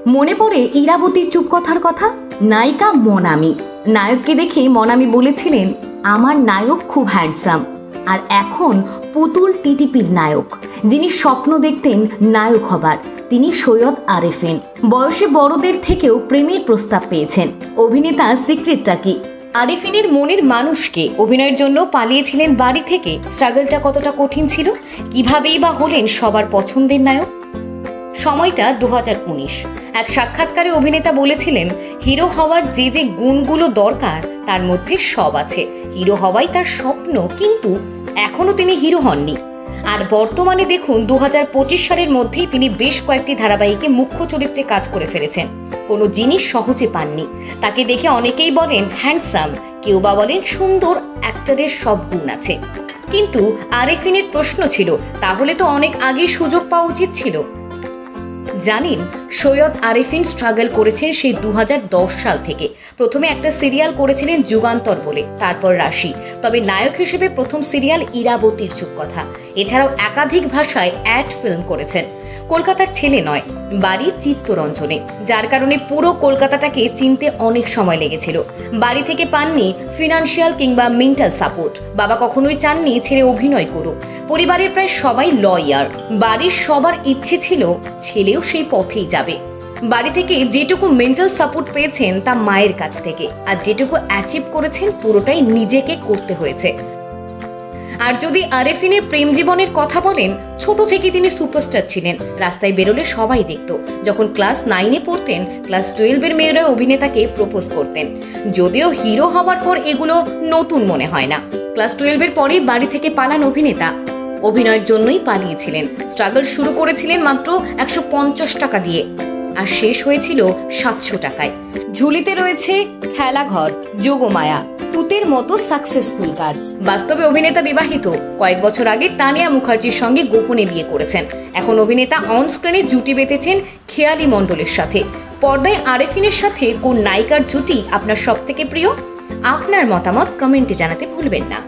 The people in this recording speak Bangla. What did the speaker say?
মনে পড়ে ইরাবতীর চুপকথার কথা। নায়িকা মনামি, নায়ককে দেখে মনামি বলেছিলেন, আমার নায়ক খুব হ্যান্ডসাম। আর এখন পুতুল টিটিপির নায়ক, যিনি স্বপ্ন দেখতেন নায়ক হবার, তিনি সৈয়দ আরেফিন। বয়সে বড়দের থেকেও প্রেমের প্রস্তাব পেয়েছেন। অভিনেতা সিক্রেটটা কি? আরেফিনের মনের মানুষকে অভিনয়ের জন্য পালিয়েছিলেন বাড়ি থেকে। স্ট্রাগলটা কতটা কঠিন ছিল, কিভাবেই বা হলেন সবার পছন্দের নায়ক? সময়টা 2019। এক সাক্ষাৎকারে অভিনেতা বলেছিলেন, হিরো হওয়ার যে যে গুণগুলো দরকার তার মধ্যে সব আছে। হিরো হওয়াই তার স্বপ্ন, কিন্তু এখনো তিনি হিরো হননি। আর বর্তমানে দেখুন 2025 সালের মধ্যেই তিনি বেশ কয়েকটি ধারাবাহিকে মুখ্য চরিত্রে কাজ করে ফেলেছেন। কোনো জিনিস সহজে পাননি। তাকে দেখে অনেকেই বলেন হ্যান্ডসাম, কেউ বা বলেন সুন্দর, অ্যাক্টরের সব গুণ আছে। কিন্তু আরেফিনের প্রশ্ন ছিল, তাহলে তো অনেক আগেই সুযোগ পাওয়া উচিত ছিল। জানেন, সৈয়দ আরেফিন স্ট্রাগল করেছেন সেই 2010 সাল থেকে। প্রথমে একটা সিরিয়াল করেছিলেন যুগান্তর বলে, তারপর রাশি। তবে নায়ক হিসেবে প্রথম সিরিয়াল ইরাবতীর চুপকথা। এছাড়াও একাধিক ভাষায় অ্যাড ফিল্ম করেছেন। কলকাতার ছেলে নয়, বাড়ি চিত্তরঞ্জনে, যার কারণে পুরো কলকাতাটাকে চিনতে অনেক সময় লেগেছিল। বাড়ি থেকে পাননি ফিনান্সিয়াল কিংবা মেন্টাল সাপোর্ট। বাবা কখনোই চাননি ছেলে অভিনয় করুক। পরিবারের প্রায় সবাই লয়ার। বাড়ির সবার ইচ্ছে ছিল ছেলেও সেই পথেই যাবে। বাড়ি থেকে যেটুকু মেন্টাল সাপোর্ট পেয়েছেন তা মায়ের কাছ থেকে, আর যেটুকু অ্যাচিভ করেছেন পুরোটাই নিজেকে করতে হয়েছে। আর যদি আরেফিনের প্রেম জীবনের কথা বলেন, ছোট থেকে তিনি সুপারস্টার ছিলেন। রাস্তায় বেরোলে সবাই দেখত। যখন ক্লাস 9-এ পড়তেন, ক্লাস 12-এর মেয়েরা অভিনেতাকে প্রপোজ করতেন। যদিও হিরো হওয়ার পর এগুলো নতুন মনে হয় না। ক্লাস 12-এর পরে বাড়ি থেকে পালান অভিনেতা। অভিনয়ের জন্যই পালিয়েছিলেন। স্ট্রাগল শুরু করেছিলেন মাত্র 150 টাকা দিয়ে, আর শেষ হয়েছিল 700 টাকায়। ঝুলিতে রয়েছে খেলাঘর, যোগমায়া, তুতের মতো সাকসেসফুল কাজ। বাস্তবে অভিনেতা বিবাহিত। কয়েক বছর আগে তানিয়া মুখার্জির সঙ্গে গোপনে বিয়ে করেছেন। এখন অভিনেতা অন স্ক্রিনে জুটি বেঁধেছেন খেয়ালি মণ্ডলের সাথে। পর্দায় আরেফিনের সাথে কোন নায়িকার জুটি আপনার সব থেকে প্রিয়? আপনার মতামত কমেন্টে জানাতে ভুলবেন না।